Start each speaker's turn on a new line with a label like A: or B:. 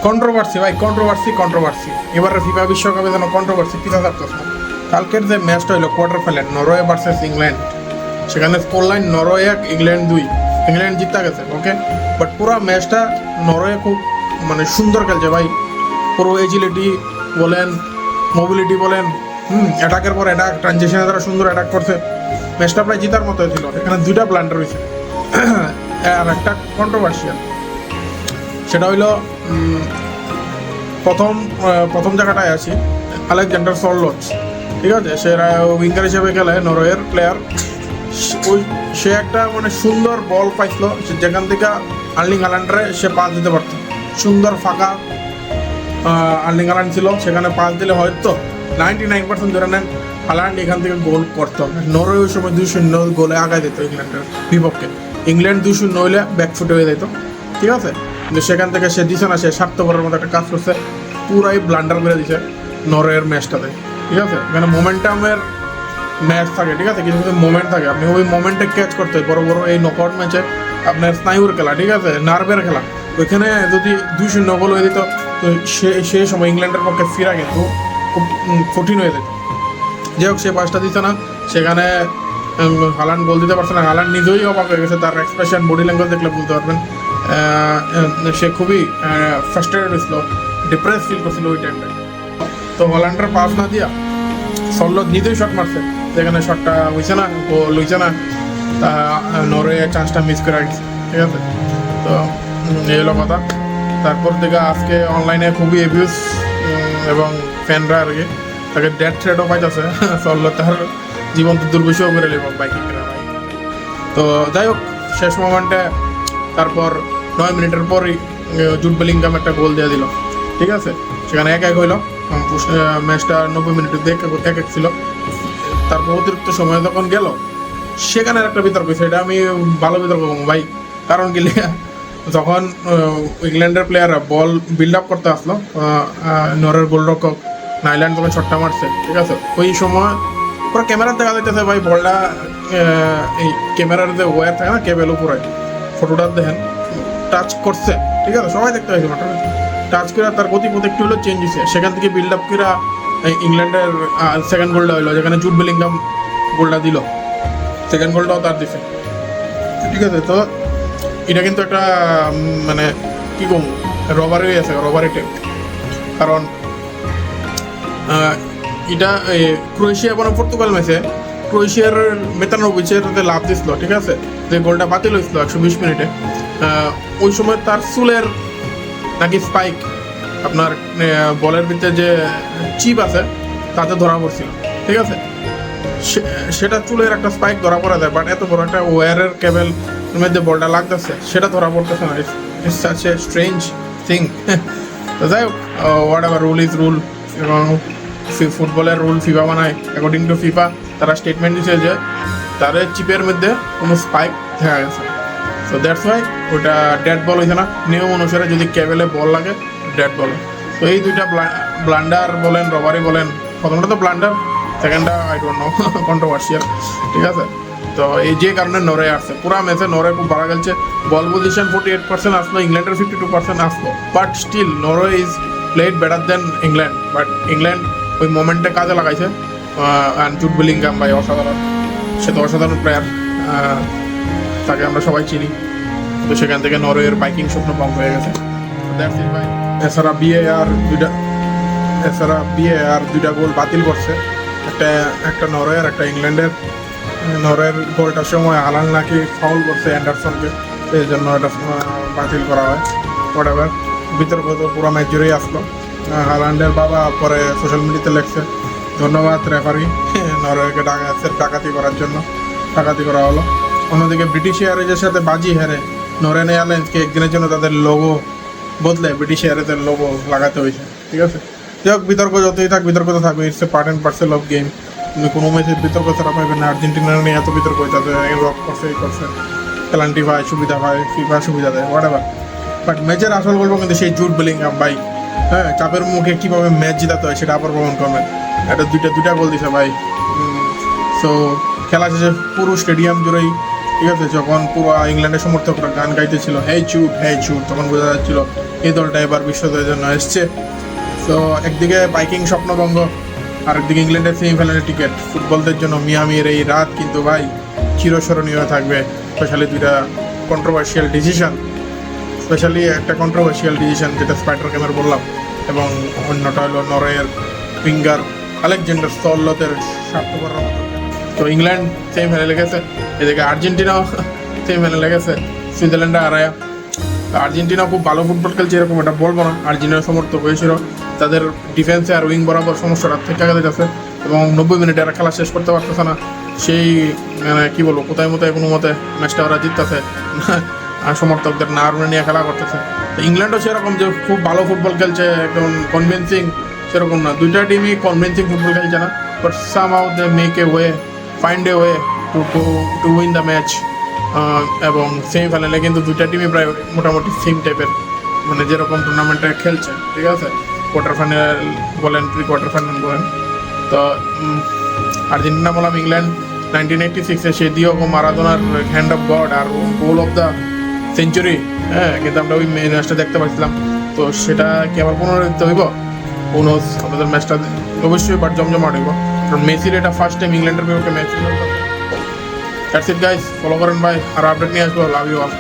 A: Controversy ভাই, controversy. এবারে FIFA বিশ্বকাপে যেন কন্ট্রোভার্সি পিছা থাকতেছে না। কালকের যে ম্যাচটা হইলো quarter final Norway versus England, সেখানে score line Norway 1 England 2, England জিতা গেছে ওকে। বাট পুরো ম্যাচটা নরওয়ে খুব মানে সুন্দর খেলছে ভাই। পুরো এজিলিটি বলেন, মোবিলিটি বলেন, অ্যাটাকের পর অ্যাটাক, ট্রানজিশনে তারা সুন্দর অ্যাটাক করছে। ম্যাচটা প্রায় জিতার মতো ছিল। এখানে 2টা ব্লান্ডার হয়েছে আর একটা কন্ট্রোভার্সিয়াল। সেটা হইলো প্রথম জায়গাটায় আছি, আলেকজান্ডার সরলচ, ঠিক আছে। সে উইঙ্গার হিসেবে খেলে, নরওয়ের প্লেয়ার। সে একটা মানে সুন্দর বল পাইছিল, যেখান থেকে আর্লিং হাল্যান্ডরে সে পাস দিতে পারত। সুন্দর ফাঁকা আর্লিং হাল্যান্ড ছিল, সেখানে পাস দিলে হয়তো 99% ধরে নেন হাল্যান্ড এখান থেকে গোল করতো। নরওয়ে ওই সময় 2-0 গোলে আগায় দিত ইংল্যান্ডের বিপক্ষে। ইংল্যান্ড 2-0 হইলে ব্যাকফুটে হয়ে যেত, ঠিক আছে। কিন্তু সেখান থেকে সে দিছে না, সে স্বার্থপরের মতো একটা কাজ করছে, পুরাই ব্লান্ডার করে দিছে নরওয়ের ম্যাচটাতে, ঠিক আছে। এখানে মোমেন্টামের ম্যাচ থাকে, ঠিক আছে, কিছু কিছু মোমেন্ট থাকে, আপনি ওই মোমেন্টে ক্যাচ করতে হয়। বড় বড় এই নকআউট ম্যাচে আপনার স্নায়ুর খেলা, ঠিক আছে, নার্ভের খেলা। ওইখানে যদি 2-0 গোল হয়ে দিত, তো সেই সময় ইংল্যান্ডের পক্ষে ফিরা কিন্তু খুব কঠিন হয়ে যেত। যাই হোক, সে পাসটা দিত না, সেখানে হাল্যান্ড গোল দিতে পারছে না। হাল্যান্ড নিজেই অবাক হয়ে গেছে, তার এক্সপ্রেশন, বডি ল্যাঙ্গুয়েজ দেখলে বুঝতে পারবেন। সে খুবই ফ্রাস্ট্রেটেড হয়েছিল, ডিপ্রেস ফিল করছিল ওই টাইমটায়। তো হল্যান্ডের পাস না দিয়া সরলচ নিজেই শট মারছে, যেখানে শটটা হয়েছে না, গোল হয়েছে না, নরওয়ে চান্সটা মিস করে গেছে, ঠিক আছে। তো এই হলো কথা। তারপর থেকে আজকে অনলাইনে খুবই অ্যাবিউজ এবং ফ্যানরা আর কি তাকে ডেথ থ্রেটও পাইতেছে। সরলচ তার জীবন তো দুর্বিষহ করে নেব বাইকিং করে ভাই। তো যাই হোক, শেষ মোমেন্টে তারপর 9 মিনিটের পরই জুড বেলিংহাম একটা গোল দিয়ে দিল, ঠিক আছে। সেখানে 1-1 হইল। ম্যাচটা 90 মিনিটে 1-1 ছিল। তারপর অতিরিক্ত সময় যখন গেল, সেখানে একটা বিতর্ক, সেটা আমি ভালো বিতর্ক করবো ভাই। কারণ কি, যখন ইংল্যান্ডের প্লেয়াররা বল বিল্ড আপ করতে আসলো, নরওয়ের গোলরক্ষক নাইল্যান্ড যখন শটটা মারছে, ঠিক আছে, ওই সময় পুরো ক্যামেরার দেখা যাইতেছে ভাই, বলটা এই ক্যামেরার যে ওয়্যার থাকে না, কেবল উপরে, ফটোটা দেখেন টাচ করছে, ঠিক আছে, সবাই দেখতে পাইছে মাঠে। টাচ করে তার গতিপথ একটু হলেও চেঞ্জ হয়েছে, সেখান থেকে বিল্ড আপ করে ইংল্যান্ডের সেকেন্ড গোলটা হইলো, যেখানে জুড বেলিংহাম গোলটা দিল, সেকেন্ড গোলটাও তার দিছে, ঠিক আছে। তো এটা কিন্তু একটা মানে কি কম রবারি আছে, রবারি টাইপ। কারণ এটা ক্রোয়েশিয়া এবং পর্তুগাল ম্যাচে ক্রোয়েশিয়ার মেতানোভিচের লাভ দিছিল, ঠিক আছে, যে গোলটা বাতিল হয়েছিল 120 মিনিটে। ওই সময় তার চুলের নাকি স্পাইক, আপনার বলের ভিতরে যে চিপ আছে তাতে ধরা পড়ছিল, ঠিক আছে। সেটা চুলের একটা স্পাইক ধরা পড়া যায়, বাট এত বড় একটা ওয়্যারের কেবল মধ্যে বলটা লাগতেছে, সেটা ধরা পড়তেছে না। It's such a strange thing. তো যাই হোক, what ever, rule is rule. এবং ফুটবলের রুল ফিফা বানায়, অ্যাকর্ডিং টু ফিফা তারা স্টেটমেন্ট দিচ্ছে যে তাদের চিপের মধ্যে কোনো স্পাইক দেখা গেছে। সো দ্যাটস ওয়াই ওটা ডেড বল হয়েছে না। নিয়ম অনুসারে যদি কেবেলে বল লাগে, ডেড বল। তো এই দুইটা ব্লান্ডার বলেন, রবারি বলেন, প্রথমটা তো ব্লান্ডার, সেকেন্ডটা আই ডোন্ট নো, কন্ট্রোভার্সিয়াল, ঠিক আছে। তো এই যে কারণে নরওয়ে আসছে, পুরা ম্যাচে নরওয়ে খুব ভালো খেলছে। বল পজিশন 48% আসলো, ইংল্যান্ডের 52% আসলো, but still Norway is played better than England. But England ওই মোমেন্টে কাজে লাগাইছে। জুড বেলিংহাম ভাই অসাধারণ, সে তো অসাধারণ প্লেয়ার, তাকে আমরা সবাই চিনি। তো সেখান থেকে নরওয়ের বাইকিং স্বপ্ন ভঙ্গ হয়ে গেছে। ভাই এছাড়া দুইটা গোল বাতিল করছে, একটা নরওয়ের, একটা ইংল্যান্ডের। নরওয়ের গোলটার সময় হাল্যান্ড নাকি ফাউল করছে অ্যান্ডারসনকে, এই জন্য এটা বাতিল করা হয়। হোয়াটএভার, বিতর্ক তো পুরো ম্যাচ জুড়েই আসলো। হাল্যান্ডের বাবা পরে সোশ্যাল মিডিয়াতে লেখছে, ধন্যবাদ রেফারি, নরওয়েকে ডাকাতি করার জন্য ডাকাতি করা হলো। অন্যদিকে ব্রিটিশ এয়ারওয়েজের সাথে বাজি হেরে নরওয়েন এয়ারলাইন্সকে একদিনের জন্য তাদের লোগো বদলে ব্রিটিশ এয়ারওয়েজের লোগো লাগাতে হয়েছে, ঠিক আছে। যাই হোক, বিতর্ক যতই থাক, বিতর্ক তো থাকবে, it's a part and parcel of game. তুমি কোনো ম্যাচে বিতর্ক ছাড়া পাইবেন না। আর্জেন্টিনা নিয়ে এত বিতর্ক হয়ে যাবে, রক করছে, এই করছে, পেনাল্টি পায়, সুবিধা পায়, ফিফা সুবিধা দেয়, হোয়াটএভার। বাট ম্যাচের আসল গল্প কিন্তু সেই জুড বেলিংহাম ভাই। হ্যাঁ, চাপের মুখে কীভাবে ম্যাচ জেতাতে হয় সেটা আবার প্রমাণ করবেন। এটা দুইটা গোল দিছে ভাই। সো খেলা শেষে পুরো স্টেডিয়াম জুড়েই, ঠিক আছে, যখন পুরো ইংল্যান্ডের সমর্থকরা গান গাইতেছিল, হে চুট, তখন বোঝা যাচ্ছিল এই দলটা এবার বিশ্বজয়ের জন্য এসছে। তো একদিকে বাইকিং স্বপ্নভঙ্গ, আর একদিকে ইংল্যান্ডের সেমিফাইনালের টিকিট। ফুটবলদের জন্য মিয়ামির এই রাত কিন্তু ভাই চিরস্মরণীয় থাকবে। স্পেশালি দুইটা কন্ট্রোভার্সিয়াল ডিসিশন, স্পেশালি একটা কন্ট্রোভার্সিয়াল ডিসিশন যেটা স্পাইডার ক্যামের বললাম, এবং অন্যটা হলো নরওয়ের উইঙ্গার আলেকজান্ডার সল্লতের স্বার্থপর। তো ইংল্যান্ড সেমিফাইনালে গেছে, এদিকে আর্জেন্টিনাও সেমিফাইনালে গেছে সুইজারল্যান্ডে হারায়া। আর্জেন্টিনা খুব ভালো ফুটবল খেলছে এরকম এটা বলবো না, আর্জেন্টিনার সমর্থক হয়েছিল। তাদের ডিফেন্সে আর উইং বরাবর সমস্যাটা থেকে গেছে, এবং 90 মিনিটে এরা খেলা শেষ করতে পারতেছে না। সেই মানে কী বলবো, কোথায় মতো কোনো মতে ম্যাচটা ওরা জিততেছে, আর সমর্থকদের নার্ভ নিয়ে খেলা করতেছে। তো ইংল্যান্ডও সেরকম যে খুব ভালো ফুটবল খেলছে, একদম কনভিন্সিং সেরকম না। দুইটা টিমই কনভিন্সিং ফুটবল খেলছে না, but somehow they make a way, find a way to win the match. এবং সেমিফাইনালে কিন্তু দুইটা টিমই প্রায় মোটামুটি সেম টাইপের, মানে যেরকম টুর্নামেন্টে খেলছে, ঠিক আছে। কোয়ার্টার ফাইনাল বলেন, প্রি কোয়ার্টার ফাইনাল বলেন। তো আর্জেন্টিনা বললাম, ইংল্যান্ড 1986-এ সে দিয়েগো মারাদোনার হ্যান্ড অফ গড আর গোল অফ দ্য সেঞ্চুরি, হ্যাঁ, কিন্তু আমরা ওই ম্যাচটা দেখতে পাচ্ছিলাম। তো সেটা কি আবার পুনরাবৃত্তি হইব? কোনোস আমাদের ম্যাচটা অবশ্যই বাট জমজমাট হইব, কারণ মেসির এটা ফার্স্ট টাইম ইংল্যান্ডের বিপক্ষে match. That's it guys, follow করেন ভাই, আর আপডেট নিয়ে আসবো। Love you all.